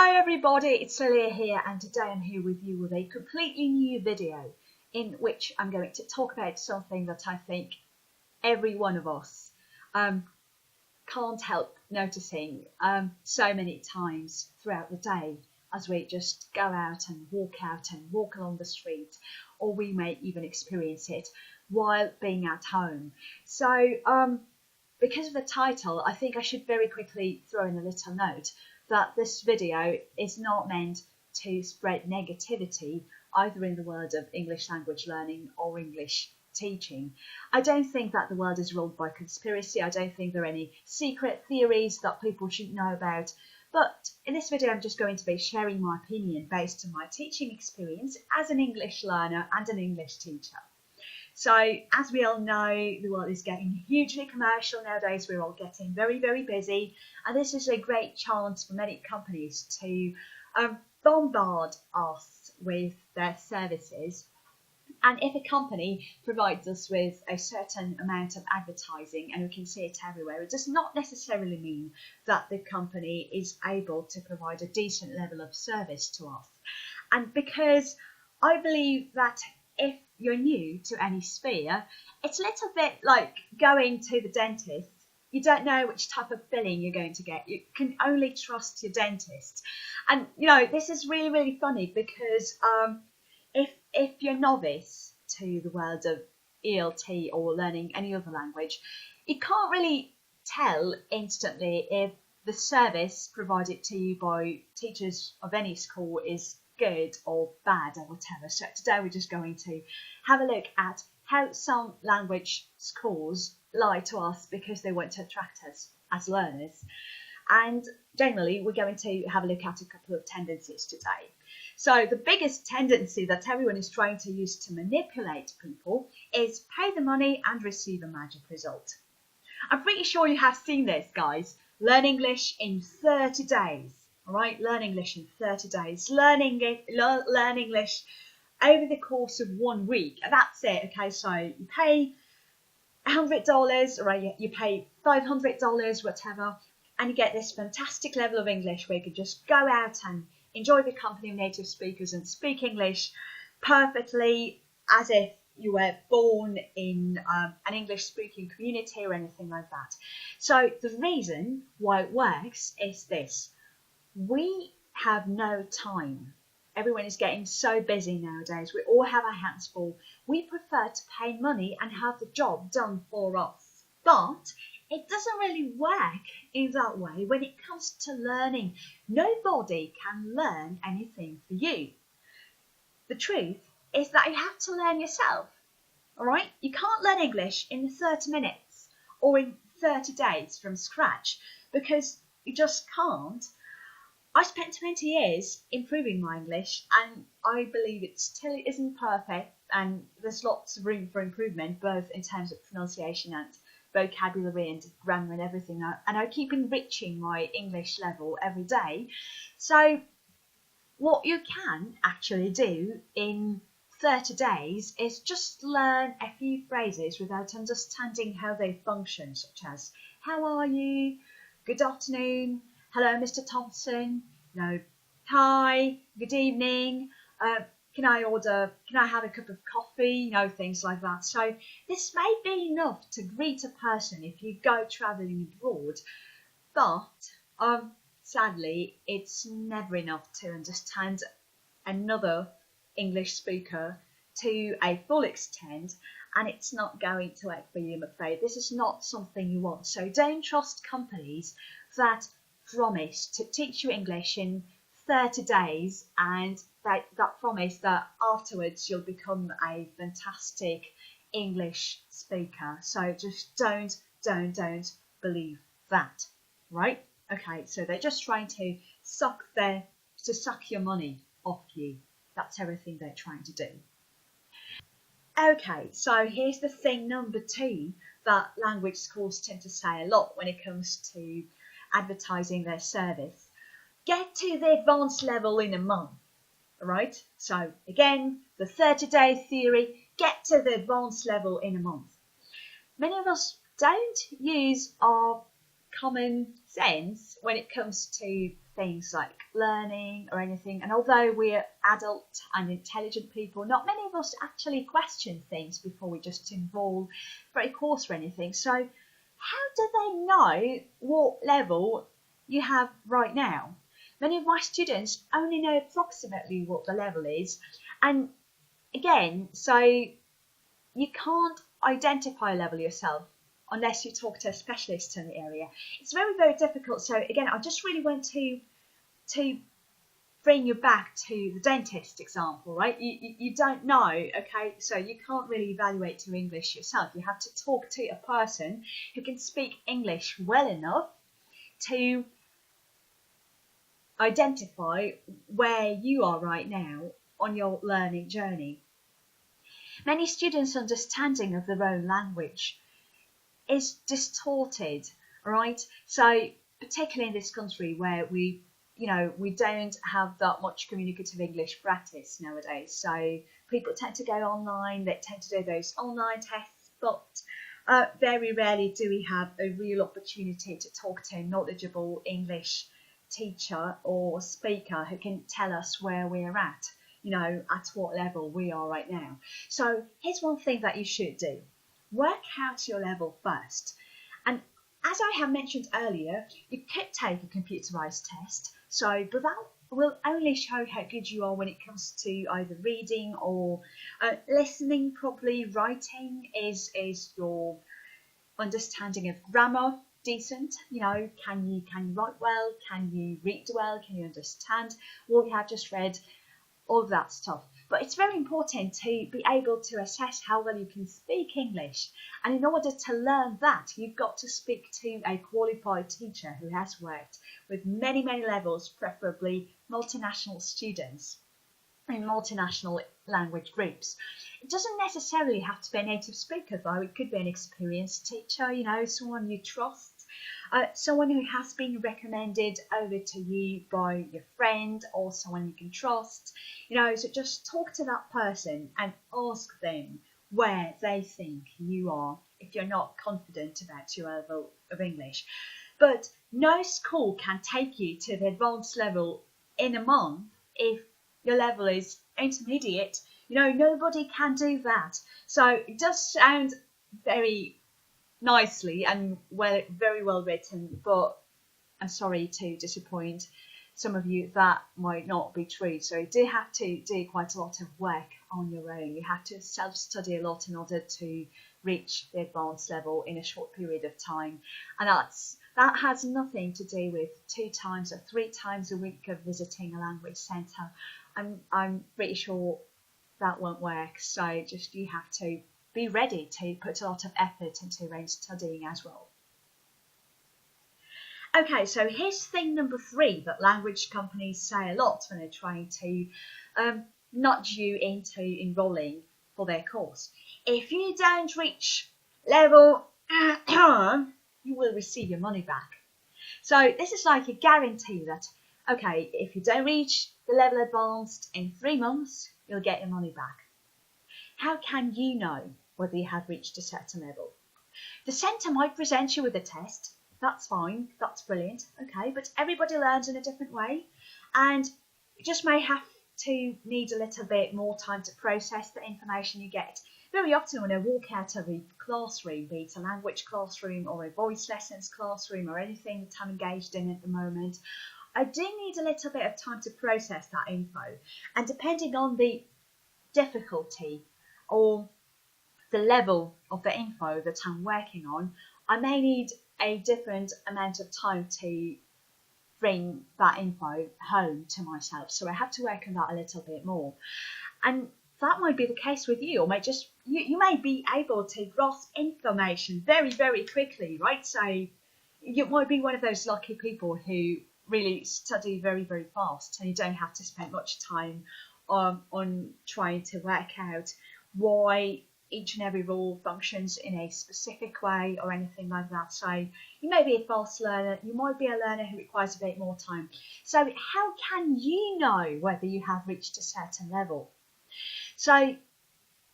Hi everybody, it's Lilia here, and today I'm here with you with a completely new video in which I'm going to talk about something that I think every one of us can't help noticing so many times throughout the day as we just go out and walk along the street, or we may even experience it while being at home. So because of the title, I think I should very quickly throw in a little note that this video is not meant to spread negativity either in the world of English language learning or English teaching. I don't think that the world is ruled by conspiracy. I don't think there are any secret theories that people should know about. But in this video, I'm just going to be sharing my opinion based on my teaching experience as an English learner and an English teacher. So, as we all know, the world is getting hugely commercial nowadays. We're all getting very, very busy. And this is a great chance for many companies to bombard us with their services. And if a company provides us with a certain amount of advertising, and we can see it everywhere, it does not necessarily mean that the company is able to provide a decent level of service to us. And because I believe that if you're new to any sphere, it's a little bit like going to the dentist. You don't know which type of filling you're going to get. You can only trust your dentist. And, you know, this is really, really funny because if you're novice to the world of ELT or learning any other language, you can't really tell instantly if the service provided to you by teachers of any school is good or bad or whatever. So today we're just going to have a look at how some language schools lie to us because they want to attract us as learners. And generally we're going to have a look at a couple of tendencies today. So the biggest tendency that everyone is trying to use to manipulate people is pay the money and receive a magic result. I'm pretty sure you have seen this, guys. Learn English in 30 days. All right, learn English in 30 days. Learn English over the course of 1 week. That's it. Okay, so you pay $100, right? You pay $500, whatever, and you get this fantastic level of English where you can just go out and enjoy the company of native speakers and speak English perfectly as if you were born in an English-speaking community or anything like that. So the reason why it works is this. We have no time. Everyone is getting so busy nowadays. We all have our hands full. We prefer to pay money and have the job done for us. But it doesn't really work in that way when it comes to learning. Nobody can learn anything for you. The truth is that you have to learn yourself. All right? You can't learn English in 30 minutes or in 30 days from scratch because you just can't. I spent 20 years improving my English, and I believe it still isn't perfect, and there's lots of room for improvement, both in terms of pronunciation and vocabulary and grammar and everything. And I keep enriching my English level every day. So what you can actually do in 30 days is just learn a few phrases without understanding how they function, such as, how are you? Good afternoon. Hello, Mr. Thompson. You know, hi, good evening. Can I have a cup of coffee? You know, things like that. So this may be enough to greet a person if you go travelling abroad, but sadly, it's never enough to understand another English speaker to a full extent, and it's not going to work for you, I'm afraid. This is not something you want. So don't trust companies that promise to teach you English in 30 days and that promise that afterwards you'll become a fantastic English speaker. So just don't believe that, right? Okay, so they're just trying to suck your money off you. That's everything they're trying to do. Okay, so here's the thing number 2 that language schools tend to say a lot when it comes to advertising their service. Get to the advanced level in a month, right? So again, the 30-day theory, get to the advanced level in a month. Many of us don't use our common sense when it comes to things like learning or anything. And although we're adult and intelligent people, not many of us actually question things before we just enroll for a course or anything. So how do they know what level you have right now? Many of my students only know approximately what the level is. And again, so you can't identify a level yourself unless you talk to a specialist in the area. It's very, very difficult. So again, I just really want to bring you back to the dentist example, right? You don't know, okay? So you can't really evaluate your English yourself. You have to talk to a person who can speak English well enough to identify where you are right now on your learning journey. Many students' understanding of their own language is distorted, right? So particularly in this country where we don't have that much communicative English practice nowadays. So people tend to go online, they tend to do those online tests, but very rarely do we have a real opportunity to talk to a knowledgeable English teacher or speaker who can tell us where we're at, at what level we are right now. So here's one thing that you should do. Work out your level first. And as I have mentioned earlier, you could take a computerized test, but that will only show how good you are when it comes to either reading or listening properly. Writing is your understanding of grammar decent? Can you write well? Can you read well? Can you understand what you have just read? All of that stuff. But it's very important to be able to assess how well you can speak English. And in order to learn that, you've got to speak to a qualified teacher who has worked with many, many levels, preferably multinational students in multinational language groups. It doesn't necessarily have to be a native speaker, though. It could be an experienced teacher, someone you trust. Someone who has been recommended over to you by your friend or someone you can trust, so just talk to that person and ask them where they think you are if you're not confident about your level of English. But no school can take you to the advanced level in a month if your level is intermediate. Nobody can do that. So it does sound very nicely and very well written, but I'm sorry to disappoint some of you, that might not be true. So you do have to do quite a lot of work on your own. You have to self-study a lot in order to reach the advanced level in a short period of time, and that has nothing to do with 2 times or 3 times a week of visiting a language centre. I'm pretty sure that won't work. So just you have to be ready to put a lot of effort into your own studying as well. Okay, so here's thing number 3 that language companies say a lot when they're trying to nudge you into enrolling for their course. If you don't reach level, you will receive your money back. So this is like a guarantee that, okay, if you don't reach the level advanced in 3 months, you'll get your money back. How can you know whether you have reached a certain level? The centre might present you with a test. That's fine, that's brilliant, okay, but everybody learns in a different way, and you just may have to need a little bit more time to process the information you get. Very often when I walk out of a classroom, be it a language classroom or a voice lessons classroom or anything that I'm engaged in at the moment, I do need a little bit of time to process that info, and depending on the difficulty or the level of the info that I'm working on, I may need a different amount of time to bring that info home to myself. So I have to work on that a little bit more. And that might be the case with you, or you may be able to grasp information very, very quickly, right? So you might be one of those lucky people who really study very, very fast, and you don't have to spend much time on trying to work out why each and every rule functions in a specific way or anything like that. So you may be a fast learner, you might be a learner who requires a bit more time. So how can you know whether you have reached a certain level? So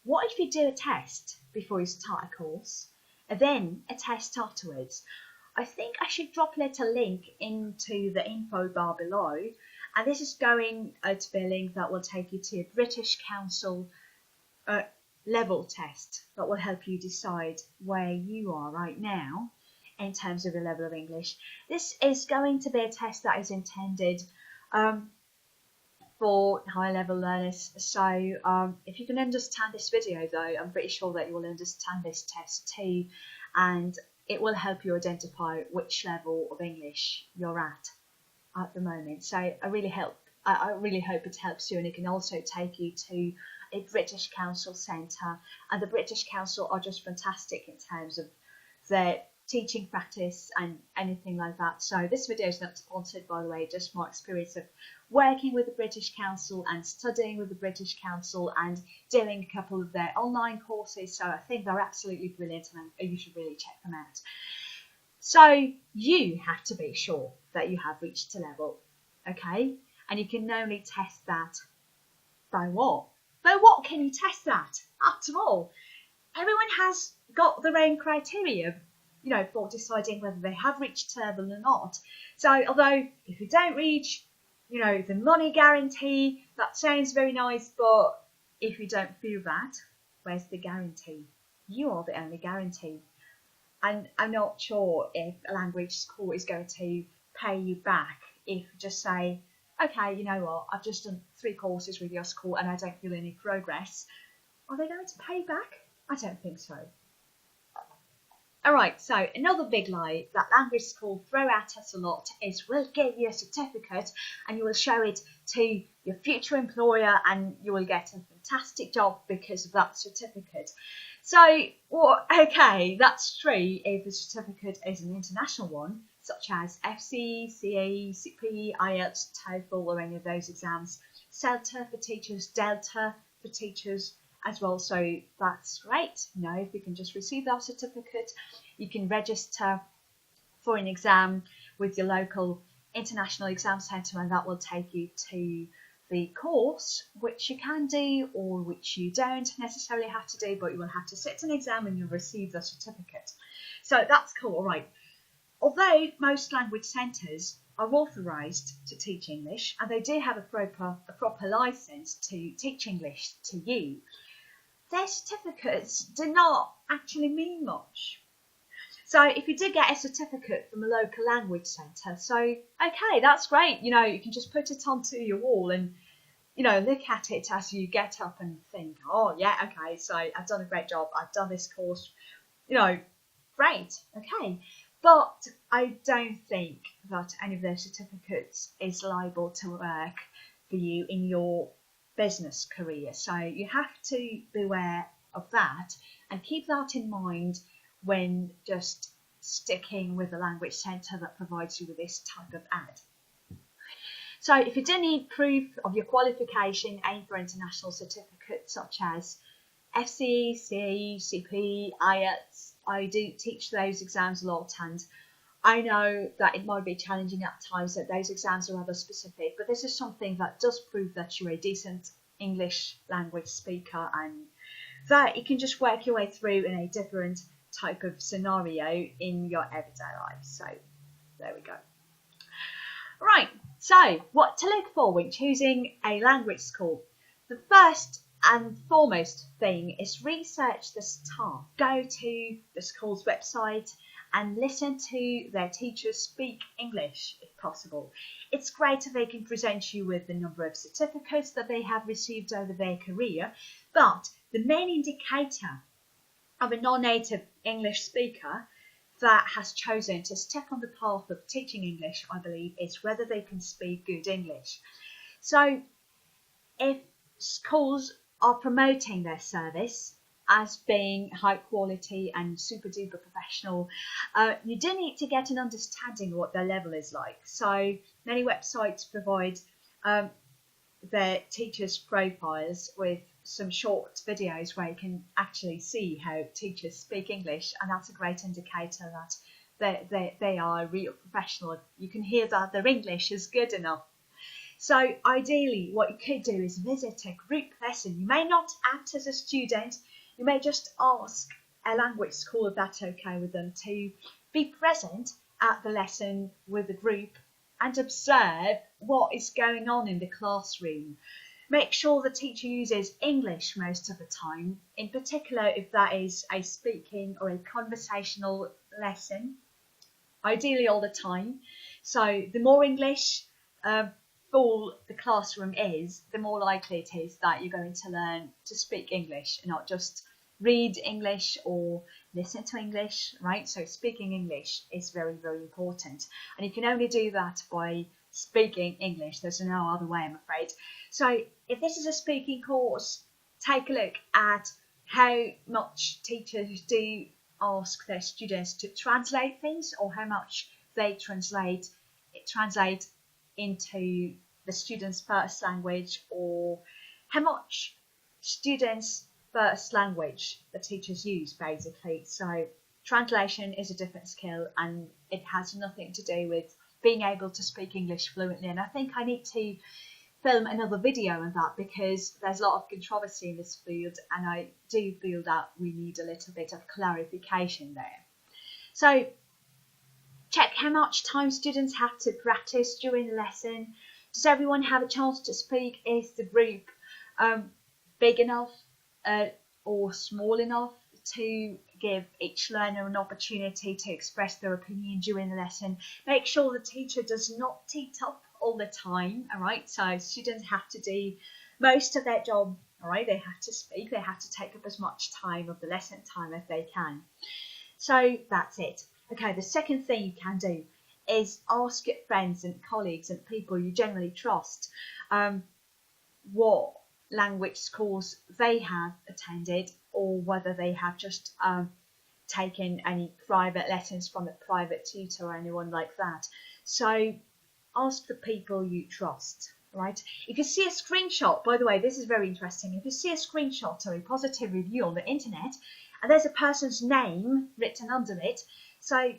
what if you do a test before you start a course and then a test afterwards? I think I should drop a little link into the info bar below, and this is going to be a link that will take you to a British Council level test that will help you decide where you are right now in terms of your level of English. This is going to be a test that is intended for high level learners. So if you can understand this video though, I'm pretty sure that you will understand this test too, and it will help you identify which level of English you're at the moment. So I really hope it helps you, and it can also take you to a British Council centre, and the British Council are just fantastic in terms of their teaching practice and anything like that. So this video is not sponsored, by the way, just my experience of working with the British Council and studying with the British Council and doing a couple of their online courses. So I think they're absolutely brilliant, and you should really check them out. So you have to be sure that you have reached a level, okay? And you can only test that by what? By what can you test that? After all, everyone has got their own criteria, you know, for deciding whether they have reached a level or not. So although if you don't reach, you know, the money guarantee, that sounds very nice, but if you don't feel that, where's the guarantee? You are the only guarantee. And I'm not sure if a language school is going to pay you back if you just say, okay, you know what, I've just done 3 courses with your school and I don't feel any progress. Are they going to pay back? I don't think so. Alright, so another big lie that language school throw at us a lot is we'll give you a certificate and you will show it to your future employer and you will get a fantastic job because of that certificate. So, well, okay, that's true if the certificate is an international one, such as FC, CE, CP, IELTS, TOEFL, or any of those exams. CELTA for teachers, Delta for teachers as well. So that's great. You know, if you can just receive that certificate, you can register for an exam with your local international exam centre, and that will take you to the course, which you can do or which you don't necessarily have to do, but you will have to sit an exam and you'll receive the certificate. So that's cool, all right. Although most language centres are authorised to teach English and they do have a proper licence to teach English to you, their certificates do not actually mean much. So if you did get a certificate from a local language centre, so okay, that's great. You know, you can just put it onto your wall and, you know, look at it as you get up and think, oh yeah, okay, so I've done a great job. I've done this course, you know, great, okay. But I don't think that any of those certificates is liable to work for you in your business career. So you have to be aware of that and keep that in mind when just sticking with the language centre that provides you with this type of ad. So if you do need proof of your qualification, aim for international certificates such as FC, CE, CP, IELTS. I do teach those exams a lot, and I know that it might be challenging at times that those exams are rather specific, but this is something that does prove that you're a decent English language speaker and that you can just work your way through in a different type of scenario in your everyday life. So there we go. Right, so what to look for when choosing a language school? The first and foremost thing is research the staff. Go to the school's website and listen to their teachers speak English if possible. It's great if they can present you with the number of certificates that they have received over their career, but the main indicator of a non-native English speaker that has chosen to step on the path of teaching English, I believe, is whether they can speak good English. So if schools are promoting their service as being high quality and super duper professional, you do need to get an understanding of what their level is like. So many websites provide their teachers' profiles with some short videos where you can actually see how teachers speak English, and that's a great indicator that they are a real professional. You can hear that their English is good enough. So ideally what you could do is visit a group lesson. You may not act as a student, you may just ask a language school if that's okay with them to be present at the lesson with the group and observe what is going on in the classroom. Make sure the teacher uses English most of the time, in particular if that is a speaking or a conversational lesson, ideally all the time. So the more English full the classroom is, the more likely it is that you're going to learn to speak English and not just read English or listen to English, right? So speaking English is very, very important. And you can only do that by speaking English. There's no other way, I'm afraid. So if this is a speaking course, take a look at how much teachers do ask their students to translate things, or how much they translate into the student's first language, or how much students' first language the teachers use, basically. So translation is a different skill, and it has nothing to do with being able to speak English fluently. And I think I need to film another video on that, because there's a lot of controversy in this field, and I do feel that we need a little bit of clarification there. So check how much time students have to practice during the lesson. Does everyone have a chance to speak? Is the group big enough or small enough to give each learner an opportunity to express their opinion during the lesson? Make sure the teacher does not teach up all the time, all right? So students have to do most of their job, all right? They have to speak, they have to take up as much time of the lesson time as they can. So that's it. Okay, the second thing you can do is ask your friends and colleagues and people you generally trust what language schools they have attended, or whether they have just taken any private lessons from a private tutor or anyone like that. So ask the people you trust, right? If you see a screenshot, by the way, this is very interesting. If you see a screenshot or a positive review on the internet and there's a person's name written under it, so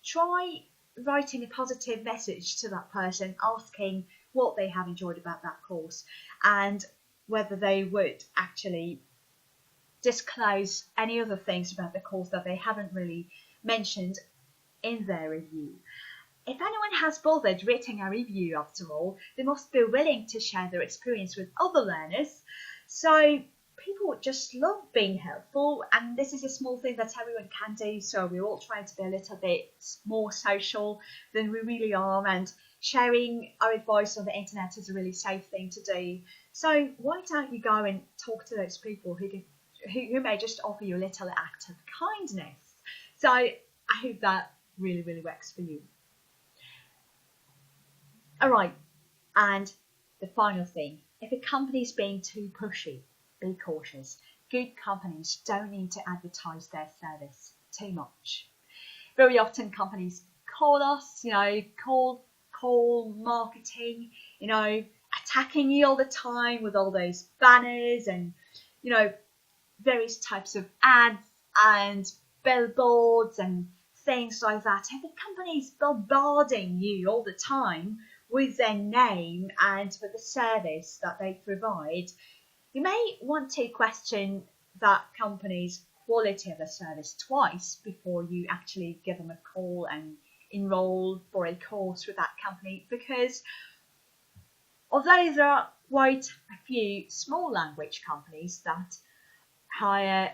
try writing a positive message to that person, asking what they have enjoyed about that course and whether they would actually disclose any other things about the course that they haven't really mentioned in their review. If anyone has bothered writing a review, after all, they must be willing to share their experience with other learners. So people just love being helpful, and this is a small thing that everyone can do. So we're all trying to be a little bit more social than we really are, and sharing our advice on the internet is a really safe thing to do. So why don't you go and talk to those people who may just offer you a little act of kindness? So I hope that really, really works for you. All right, and the final thing, if a company's being too pushy, be cautious. Good companies don't need to advertise their service too much. Very often companies call us, call marketing, attacking you all the time with all those banners and, various types of ads and billboards and things like that. If a company's bombarding you all the time with their name and with the service that they provide, you may want to question that company's quality of the service twice before you actually give them a call and enroll for a course with that company, because although there are quite a few small language companies that hire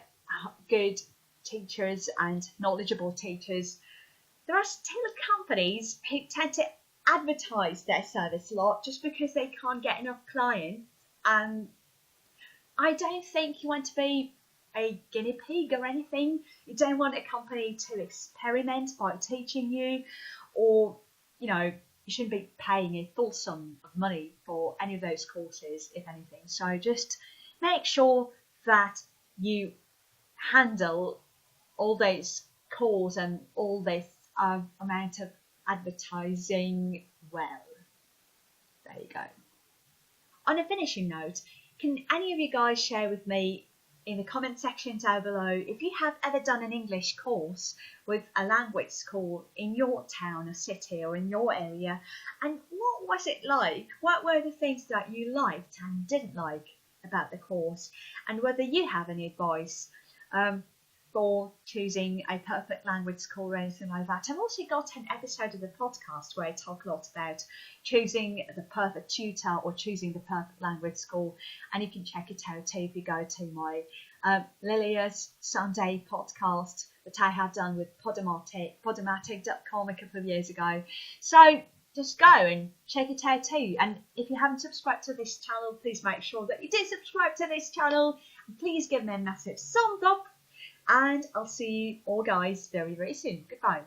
good teachers and knowledgeable teachers, there are still companies who tend to advertise their service a lot just because they can't get enough clients. And I don't think you want to be a guinea pig or anything. You don't want a company to experiment by teaching you, or you shouldn't be paying a full sum of money for any of those courses, if anything. So just make sure that you handle all those calls and all this amount of advertising well. There you go. On a finishing note, can any of you guys share with me in the comment section down below if you have ever done an English course with a language school in your town or city or in your area, and what was it like? What were the things that you liked and didn't like about the course, and whether you have any advice for choosing a perfect language school or anything like that. I've also got an episode of the podcast where I talk a lot about choosing the perfect tutor or choosing the perfect language school, and you can check it out too if you go to my Lilia's Sunday podcast that I have done with podomatic.com a couple of years ago. So just go and check it out too. And if you haven't subscribed to this channel, please make sure that you do subscribe to this channel. And please give me a massive thumbs up. And I'll see you all guys very, very soon. Goodbye.